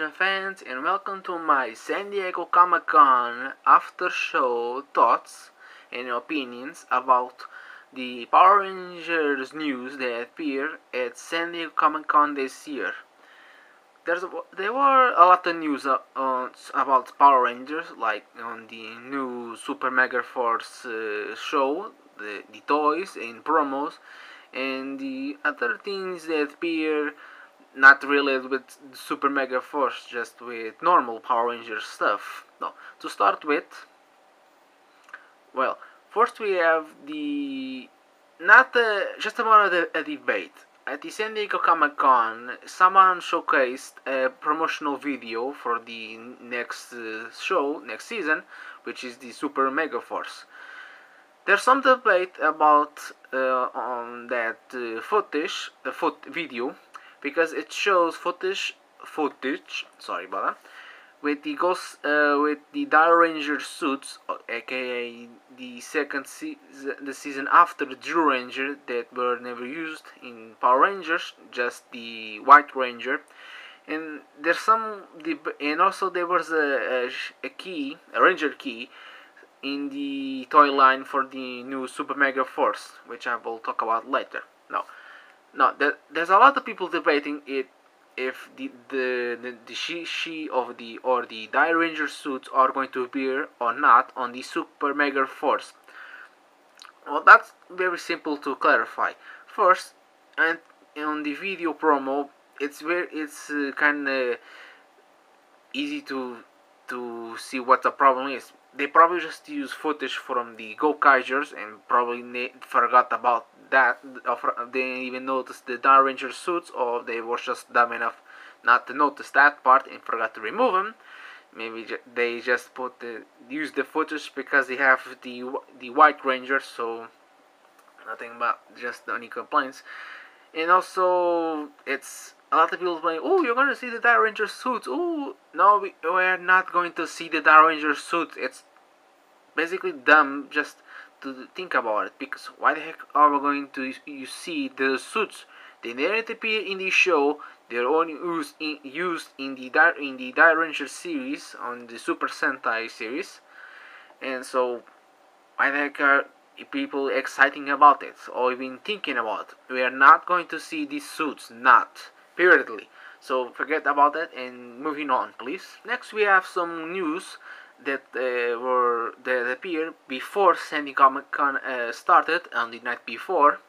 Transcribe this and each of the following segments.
Power fans, and welcome to my San Diego Comic Con after show thoughts and opinions about the Power Rangers news that appeared at San Diego Comic Con this year. There were a lot of news about Power Rangers, like on the new Super Megaforce show, the toys and promos, and the other things that appear not related with Super Mega Force, just with normal Power Rangers stuff. No, to start with, well, first we have the not just about a debate. At the San Diego Comic Con, someone showcased a promotional video for the next show, next season, which is the Super Mega Force. There's some debate about on that footage, video, because it shows footage. Sorry about that. With the with the dairanger suits, aka the the season after the dairanger that were never used in Power Rangers, just the White Ranger. And there's some, and also there was a ranger key in the toy line for the new Super Mega Force, which I will talk about later. There's a lot of people debating it if the she of the or the dairanger suits are going to appear or not on the Super Mega Force. Well, that's very simple to clarify. First, and on the video promo, it's kind of easy to see what the problem is. They probably just use footage from the Go Kaijers and probably forgot about that. They didn't even notice the dairanger suits, or they were just dumb enough not to notice that part and forgot to remove them. Maybe they just use the footage because they have the White Ranger, so nothing about just any complaints. And also, it's a lot of people saying, "Oh, you're going to see the dairanger suits." Oh, no, we're not going to see the dairanger suits. It's basically dumb just to think about it, because why the heck are we going to see the suits? They didn't appear in the show. They're only used in the dairanger series, on the Super Sentai series, and so why the heck are people exciting about it or even thinking about it? We are not going to see these suits, not periodically. So forget about that and moving on, please. Next, we have some news that appeared before San Diego Comic Con started on the night before.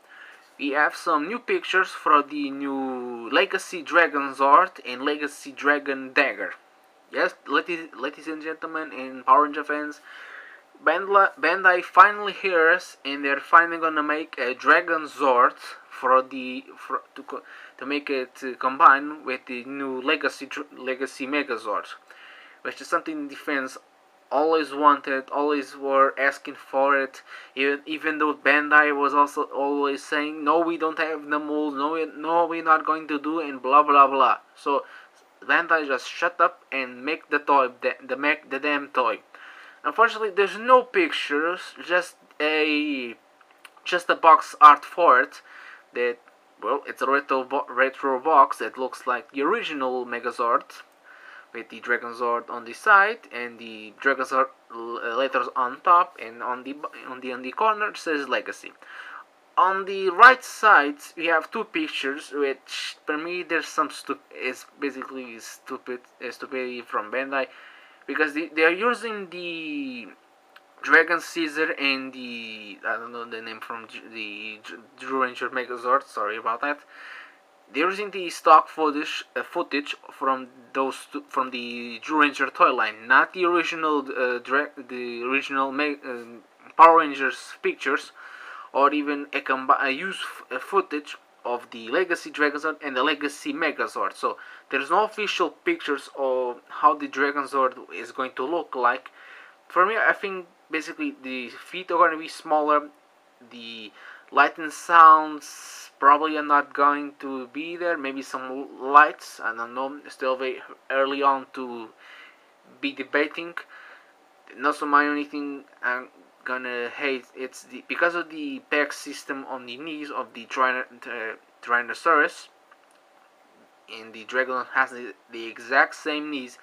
We have some new pictures for the new Legacy Dragon Zord and Legacy Dragon Dagger. Yes, ladies and gentlemen and Power Ranger fans, Bandai finally hears, and they're finally gonna make a Dragon Zord to make it combine with the new Legacy Megazord, which is something the fans always wanted, always were asking for it. Even though Bandai was also always saying, "No, we don't have the molds. No, we're not going to do," and blah blah blah. So Bandai just shut up and make the toy, the damn toy. Unfortunately, there's no pictures, just a box art for it. That, well, it's a retro box that looks like the original Megazord, with the Dragon Zord on the side and the Dragon Zord letters on top, and on the corner it says Legacy. On the right side we have two pictures, which for me there's some basically stupidity from Bandai, because they are using the Dragon Caesar and the, I don't know the name from the dairanger Megazord. Sorry about that. They're using the stock footage from from the dairanger toy line, not the original Power Rangers pictures, or even a use footage of the Legacy Dragonzord and the Legacy Megazord. So there's no official pictures of how the Dragonzord is going to look like. For me, I think basically the feet are going to be smaller. The light and sounds probably are not going to be there. Maybe some lights, I don't know. Still very early on to be debating. Not so my only thing I'm gonna hate, it's because of the peg system on the knees of the Tyrannosaurus. and the dragon has the exact same knees,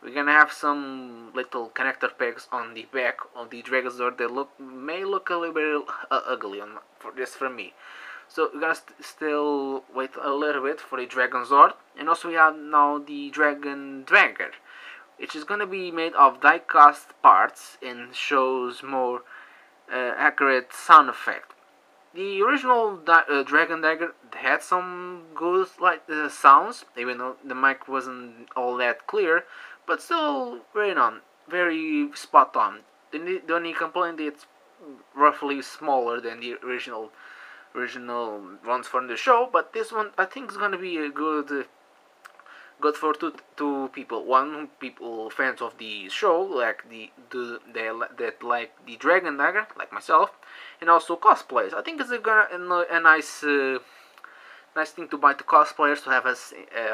we're gonna have some little connector pegs on the back of the Megazord that may look a little bit ugly for just for me. So we're gonna still wait a little bit for the Dragon Zord, and also we have now the Dragon Dairanger, which is gonna be made of die-cast parts and shows more accurate sound effect. The original Dragon Dagger had some good sounds, even though the mic wasn't all that clear, but still very spot on. The only complaint is it's roughly smaller than the original ones from the show, but this one I think is gonna be a good for two people. One, people fans of the show, like that like the Dragon Dagger, like myself, and also cosplayers. I think it's a nice thing to buy to cosplayers, to have a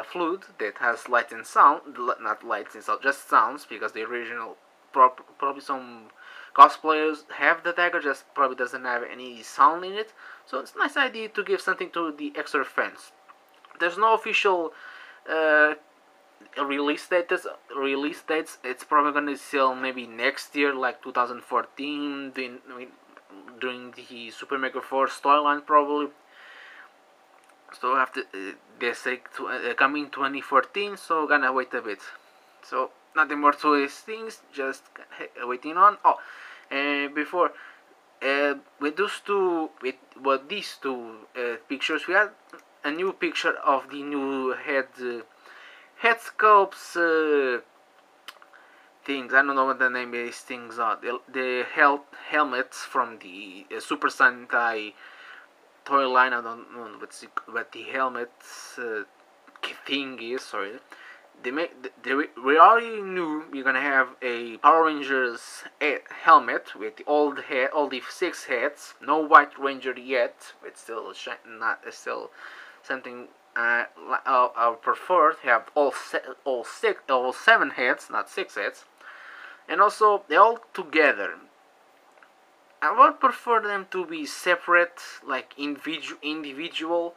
flute that has light and sound, not lights and sound, just sounds, because the original probably some cosplayers have the dagger, just probably doesn't have any sound in it. So it's a nice idea to give something to the extra fans. There's no official release dates. It's probably gonna sell maybe next year, like 2014, during the Super Megaforce storyline probably. So after they say coming 2014, so gonna wait a bit. So nothing more to these things, just waiting on. Oh, and before with these two pictures, we had a new picture of the new head sculpts things. I don't know what the name of these things are. The helmets from the Super Sentai toy line. I don't know what the helmets thing is. Sorry. We already knew we're gonna have a Power Rangers helmet with all the 6 heads. No White Ranger yet. It's still still something I prefer to have all 7 heads, not 6 heads, and also they all together. I would prefer them to be separate, like individual,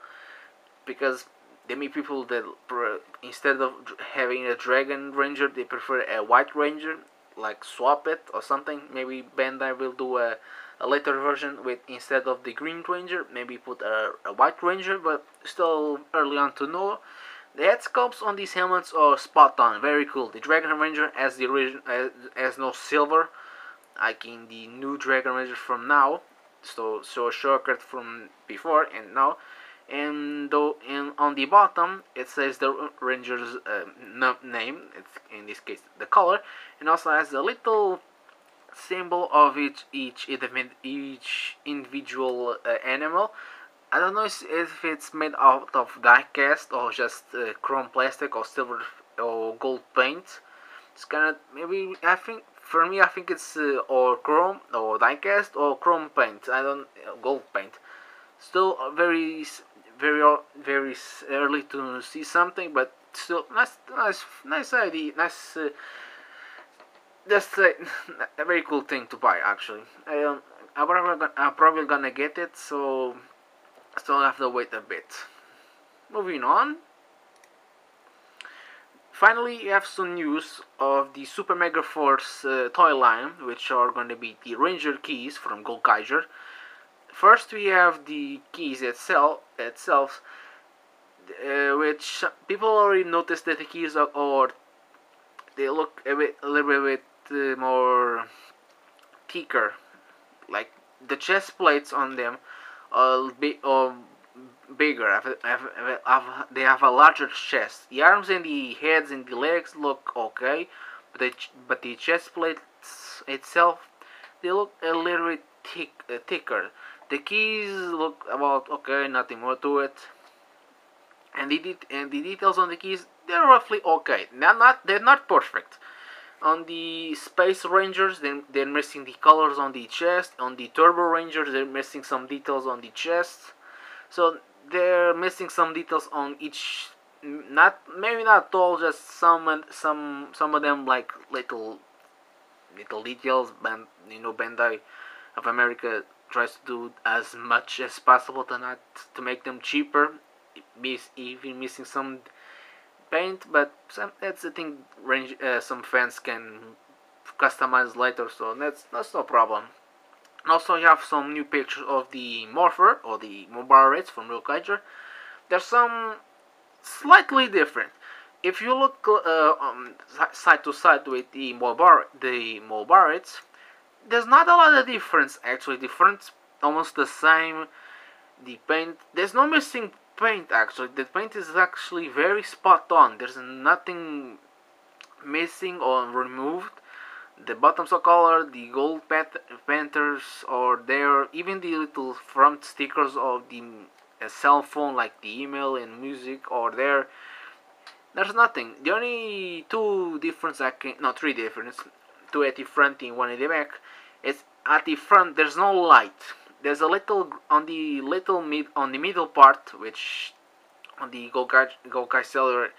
because there may people that instead of having a Dragon Ranger, they prefer a White Ranger, like swap it or something. Maybe Bandai will do a later version with, instead of the Green Ranger, maybe put a White Ranger, but still early on to know. The head sculpts on these helmets are spot on, very cool. The Dragon Ranger has the original has no silver, like in the new Dragon Ranger from now. So a shortcut from before and now. And on the bottom it says the Ranger's name. It's in this case the color, and also has a little symbol of each individual animal. I don't know if it's made out of die cast or just chrome plastic or silver or gold paint. It's kind of, maybe, I think for me, I think it's or chrome or die cast or chrome paint. I don't gold paint. Still very early to see something, but still nice idea, nice. Just a very cool thing to buy, actually. I'm probably gonna get it, so still have to wait a bit. Moving on. Finally, we have some news of the Super Megaforce toy line, which are going to be the Ranger keys from Gokaiger. First, we have the keys itself, which people already noticed that the keys they look a little bit more thicker. Like the chest plates on them are bigger. They have a larger chest. The arms and the heads and the legs look okay, but the chest plates itself, they look a little bit thicker. The keys look about okay, nothing more to it. And the details on the keys, they're roughly okay. They're not perfect. On the Space Rangers, they're missing the colors on the chest. On the Turbo Rangers, they're missing some details on the chest. So they're missing some details on each. Maybe not all, just some of them, like little details. Bandai of America tries to do as much as possible to make them cheaper. Even missing some paint, but that's the thing. Some fans can customize later, so that's no problem. And also, you have some new pictures of the morpher or the mobile rates from Real Kaiser. There's some slightly different. If you look side to side with the mobile rates, there's not a lot of difference. Actually, difference almost the same. The paint, there's no missing paint. Actually, the paint is actually very spot on. There's nothing missing or removed. The bottoms are colored, the gold panthers are there, even the little front stickers of the cell phone, like the email and music, are there. There's nothing. The only two difference three difference, two at the front and one at the back. Is at the front there's no light. There's a little on the middle part, which on the Gokai Cellular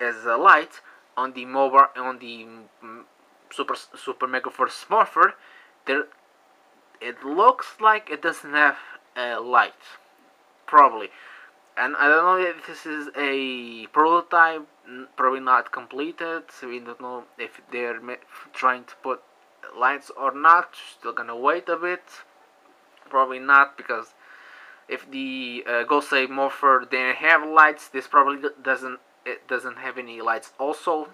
as a light. On the mobile, on the Super Megaforce morpher, there it looks like it doesn't have a light, probably. And I don't know if this is a prototype, probably not completed, so we don't know if they're trying to put lights or not. Still gonna wait a bit. Probably not, because if the Gosei morpher didn't have lights, this probably doesn't have any lights also.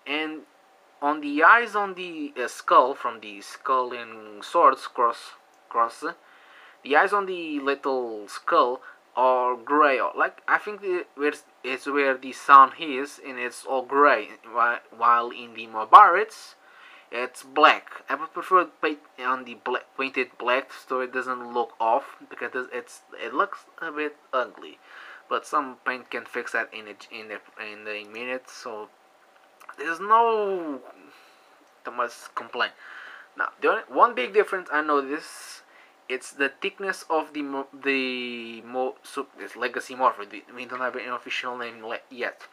And on the eyes on the skull, from the skull and swords cross, the eyes on the little skull are gray. Like, I think it's where the sun is, and it's all gray. While in the Mobarates, it's black. I would prefer painted black, so it doesn't look off, because it looks a bit ugly. But some paint can fix that in a minute. So there's no too much complaint. Now, one big difference I noticed, it's the thickness of this legacy morpher. We don't have an official name yet.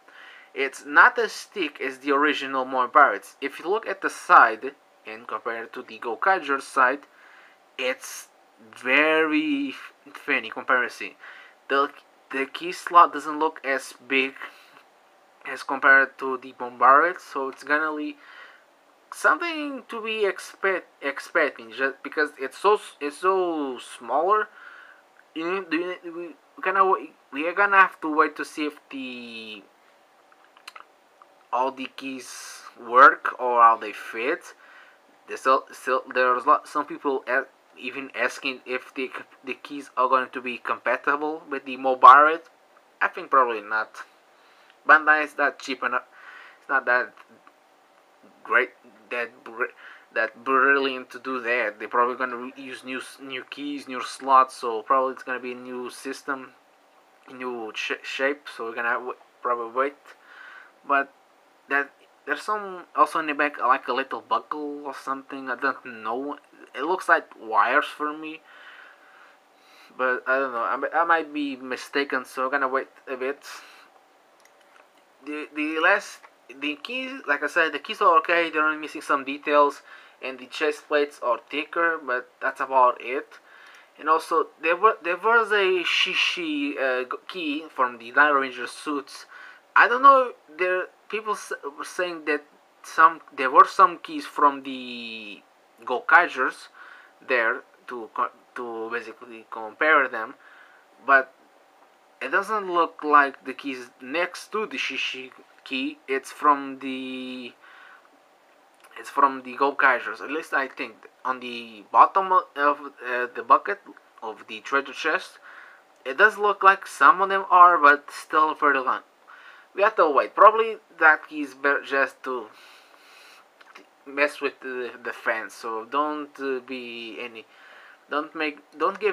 It's not as thick as the original Morparates. If you look at the side and compare it to the Gokaiger side, it's very thin in comparison. The key slot doesn't look as big as compared to the Bombarded, so it's gonna be something to be expecting, just because it's so smaller. We are gonna have to wait to see if all the keys work or how they fit. There's some people even asking if the keys are going to be compatible with the mobile. I think probably not. Bandai is not cheap enough. It's not that great, that brilliant to do that. They're probably going to use new keys, new slots. So probably it's going to be a new system, new shape. So we're gonna probably wait. But there's some also in the back, like a little buckle or something. I don't know. It looks like wires for me, but I don't know. I might be mistaken. So we're gonna wait a bit. The keys, like I said, the keys are okay. They're only missing some details, and the chest plates are thicker, but that's about it. And also there was a Shishi key from the dairanger suits. I don't know. People were saying that there were some keys from the Gokaigers there to basically compare them, but it doesn't look like the keys next to the Shishi key. It's from the Gokaigers. At least I think on the bottom of the bucket of the treasure chest, it does look like some of them are, but still further on. We have to wait. Probably that key is just to mess with the fans. So don't give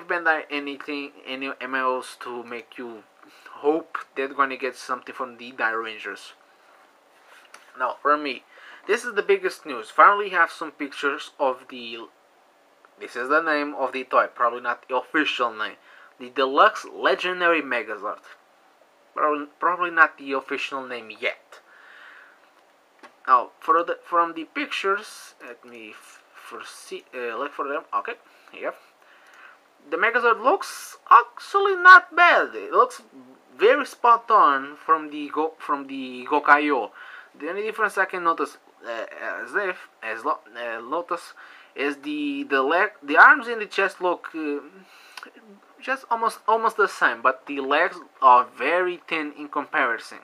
Bandai any MLs to make you hope they're gonna get something from the dairangers. Now, for me, this is the biggest news. Finally, have some pictures of the. This is the name of the toy. Probably not the official name. The Deluxe Legendary Megazord. Probably not the official name yet. Now, from the pictures, let me look for them. Okay, here. The Megazord looks actually not bad. It looks very spot on from the Gokayo. The only difference I can notice notice is the arms and the chest look just almost the same, but the legs are very thin in comparison.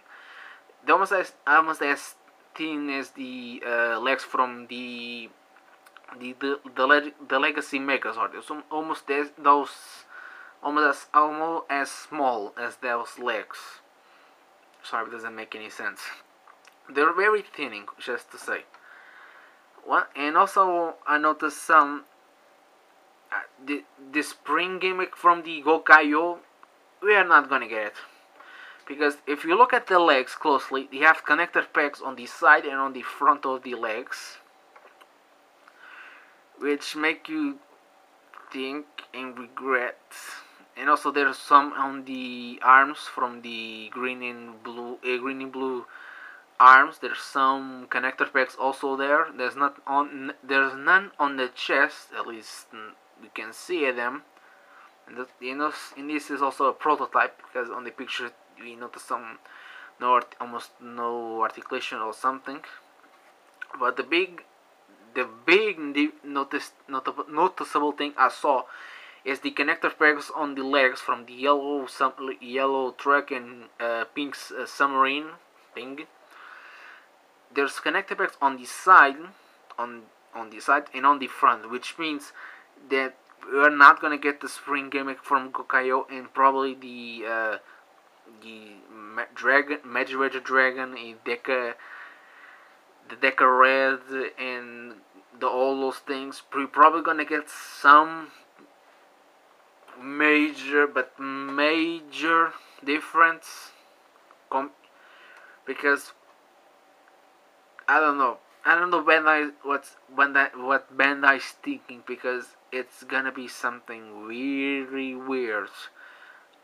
They're almost as thin as the legs from the legacy Megazord. It's almost as small as those legs. Sorry, it doesn't make any sense. They're very thin, just to say. And also I noticed some the spring gimmick from the Gokayo. We are not gonna get it, because if you look at the legs closely, they have connector pegs on the side and on the front of the legs, which make you think and regret. And also there's some on the arms from the green and blue arms. There's some connector pegs also there. There's none on the chest, at least we can see them. And this is also a prototype, because on the picture we notice almost no articulation or something. But the big noticeable thing I saw is the connector pegs on the legs from the yellow truck and pink submarine thing. There's connector pegs on the side, on the side and on the front, which means that we're not gonna get the spring gimmick from Gokayo, and probably the Magic Dragon, the Deca Red, and all those things. We're probably gonna get some major difference, because I don't know what Bandai's thinking, because it's gonna be something really weird.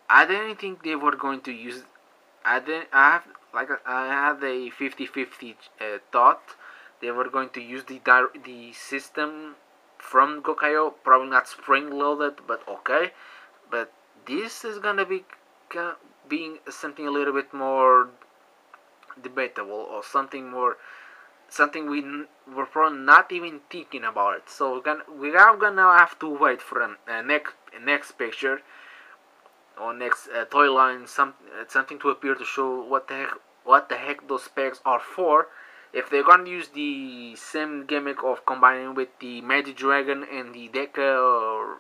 I didn't think they were going to use. I had a 50-50 thought they were going to use the system from Gokayo, probably not spring loaded, but okay. But this is gonna be being something a little bit more debatable, or something we were probably not even thinking about it. So we are gonna have to wait for a next picture or next toy line, something to appear to show what the heck those specs are for. If they're gonna use the same gimmick of combining with the Magic Dragon and the Deca,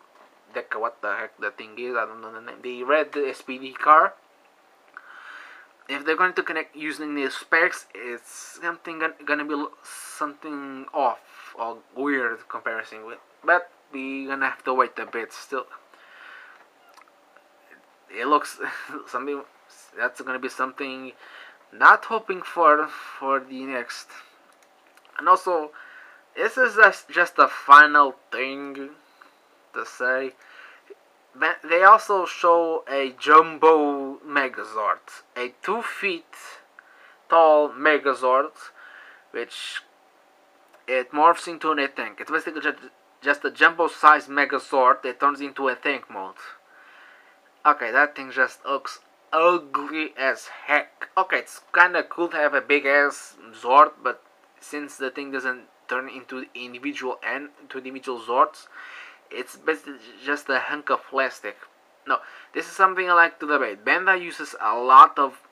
what the heck that thing is, I don't know the name, the red SPD car. If they're going to connect using the specs, it's gonna be something off or weird comparison with. But we're gonna have to wait a bit still. It looks something that's gonna be something not hoping for the next. And also, this is just a final thing to say. They also show a jumbo Megazord, a 2 feet tall Megazord, which it morphs into a tank. It's basically just a jumbo sized Megazord that turns into a tank mode. Okay, that thing just looks ugly as heck. Okay, it's kinda cool to have a big ass Zord, but since the thing doesn't turn into individual Zords, it's basically just a hunk of plastic. No, this is something I like to debate. Bandai uses a lot of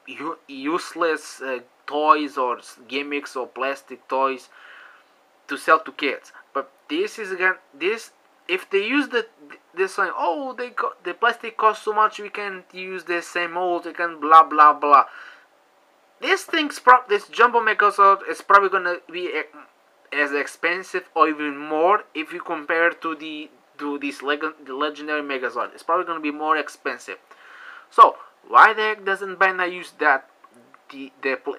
useless toys or gimmicks or plastic toys to sell to kids. But this is again if they use this saying, oh, the plastic costs so much, we can't use the same mold, we can blah blah blah. This jumbo Megazord is probably gonna be as expensive or even more if you compare to the legendary Megazord. It's probably going to be more expensive. So why the heck doesn't Bandai use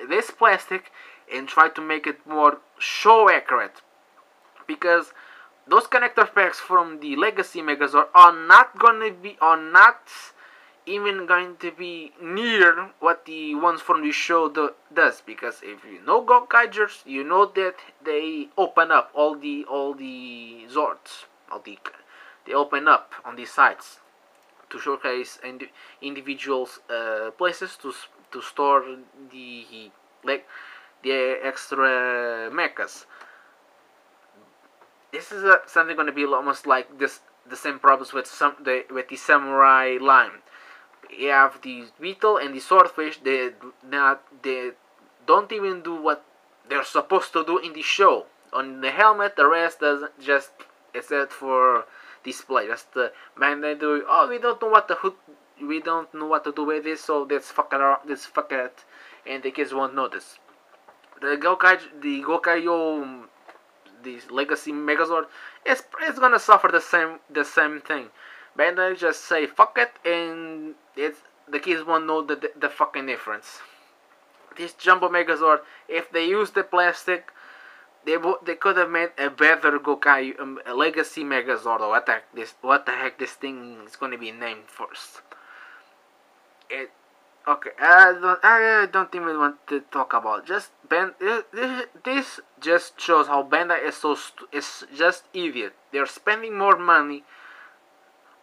this plastic and try to make it more show accurate? Because those connector packs from the legacy Megazord are not even going to be near what the ones from the show does. Because if you know Gokaigers, you know that they open up all the Zords. They open up on these sides. to showcase individuals places to store the the extra mechas. This is something going to be almost like this, the same problems with the samurai line. You have the beetle and the swordfish. They don't even do what they're supposed to do in the show. On the helmet, the rest doesn't just except for display. Just Bandai do. Oh, we don't know what to do with this, so let's fuck it around. Let's fuck it, and the kids won't notice. The Gokaiyo, this Legacy Megazord, it's gonna suffer the same thing. Bandai just say fuck it, and the kids won't know the fucking difference. This Jumbo Megazord, if they use the plastic, they could have made a better a Legacy Megazord, or what the heck this thing is gonna be named first. Okay, I don't even want to talk about just this just shows how Bandai is just idiot. They're spending more money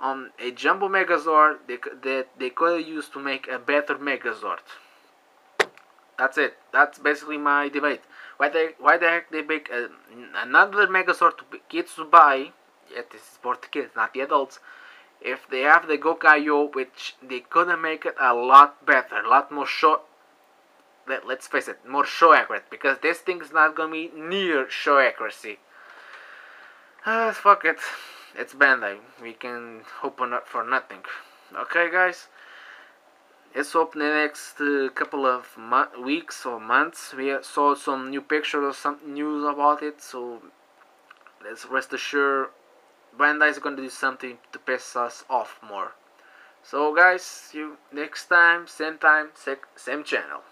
on a Jumbo Megazord that they could have used to make a better Megazord. That's it. That's basically my debate. Why the heck they make another Megazord to kids to buy? Yet this is for the kids, not the adults. If they have the Gokaiyo, which they couldn't make it a lot better, a lot more show. Let's face it, more show accurate, because this thing is not gonna be near show accuracy. Fuck it, it's Bandai. We can hope for nothing. Okay, guys. Let's hope in the next couple of weeks or months we saw some new pictures or some news about it. So let's rest assured Bandai is going to do something to piss us off more. So guys, see you next time, same channel.